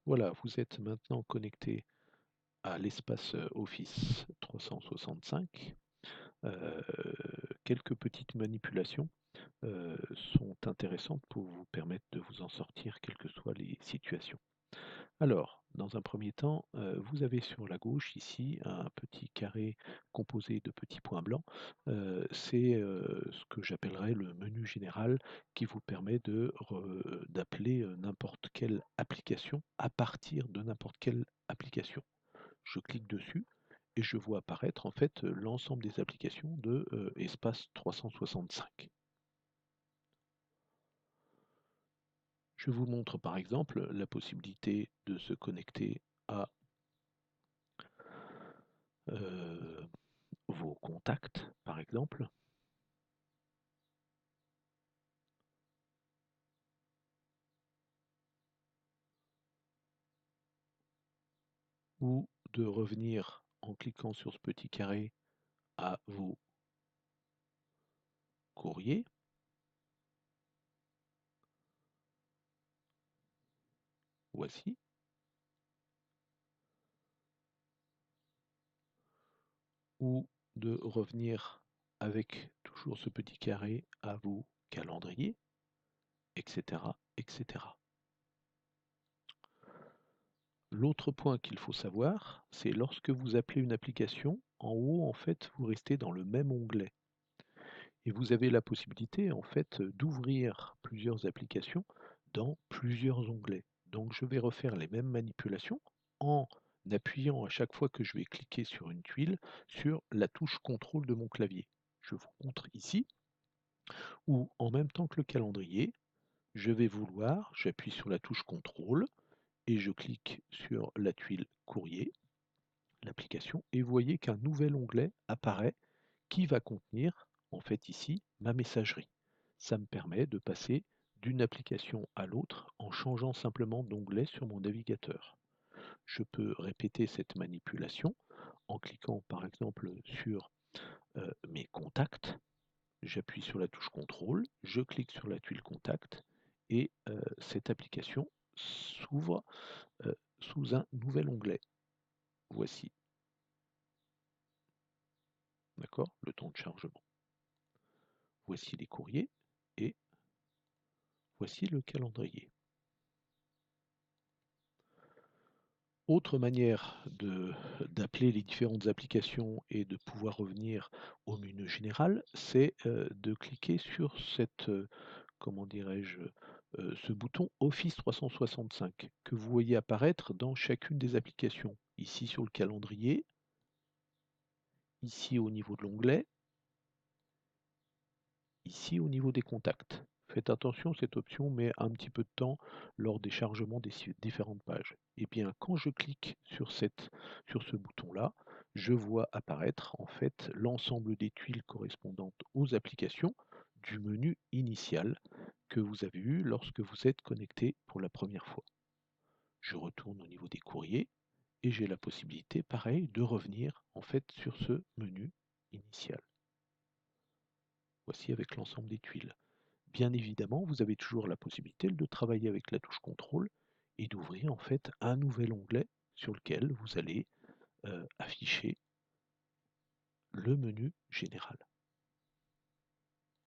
Voilà, vous êtes maintenant connecté à l'espace Office 365. Euh, Quelques petites manipulations sont intéressantes pour vous permettre de vous en sortir, quelles que soient les situations. Alors, dans un premier temps, vous avez sur la gauche ici un petit carré composé de petits points blancs. C'est ce que j'appellerais le menu général qui vous permet d'appeler n'importe quelle application à partir de n'importe quelle application. Je clique dessus et je vois apparaître en fait l'ensemble des applications de Espace 365. Je vous montre par exemple la possibilité de se connecter à euh, vos contacts, par exemple, ou de revenir en cliquant sur ce petit carré à vos courriers. Voici. Ou de revenir avec toujours ce petit carré à vos calendriers, etc., etc. L'autre point qu'il faut savoir, c'est lorsque vous appelez une application, en haut, en fait, vous restez dans le même onglet. Et vous avez la possibilité, en fait, d'ouvrir plusieurs applications dans plusieurs onglets. Donc, je vais refaire les mêmes manipulations en appuyant à chaque fois que je vais cliquer sur une tuile sur la touche contrôle de mon clavier. Je vous montre ici où, en même temps que le calendrier, je vais vouloir, j'appuie sur la touche contrôle et je clique sur la tuile courrier, l'application, et vous voyez qu'un nouvel onglet apparaît qui va contenir, en fait ici, ma messagerie. Ça me permet de passer d'une application à l'autre en changeant simplement d'onglet sur mon navigateur. Je peux répéter cette manipulation en cliquant par exemple sur mes contacts. J'appuie sur la touche contrôle, je clique sur la tuile contact et cette application s'ouvre sous un nouvel onglet. Voici, d'accord, le temps de chargement. Voici les courriers et voici le calendrier. Autre manière d'appeler les différentes applications et de pouvoir revenir au menu général, c'est de cliquer sur comment dirais-je, ce bouton Office 365 que vous voyez apparaître dans chacune des applications. Ici sur le calendrier, ici au niveau de l'onglet, ici au niveau des contacts. Faites attention, cette option met un petit peu de temps lors des chargements des différentes pages. Et bien, quand je clique sur ce bouton-là, je vois apparaître en fait l'ensemble des tuiles correspondantes aux applications du menu initial que vous avez eu lorsque vous êtes connecté pour la première fois. Je retourne au niveau des courriers et j'ai la possibilité, pareil, de revenir en fait sur ce menu initial. Voici avec l'ensemble des tuiles. Bien évidemment, vous avez toujours la possibilité de travailler avec la touche contrôle et d'ouvrir en fait un nouvel onglet sur lequel vous allez afficher le menu général.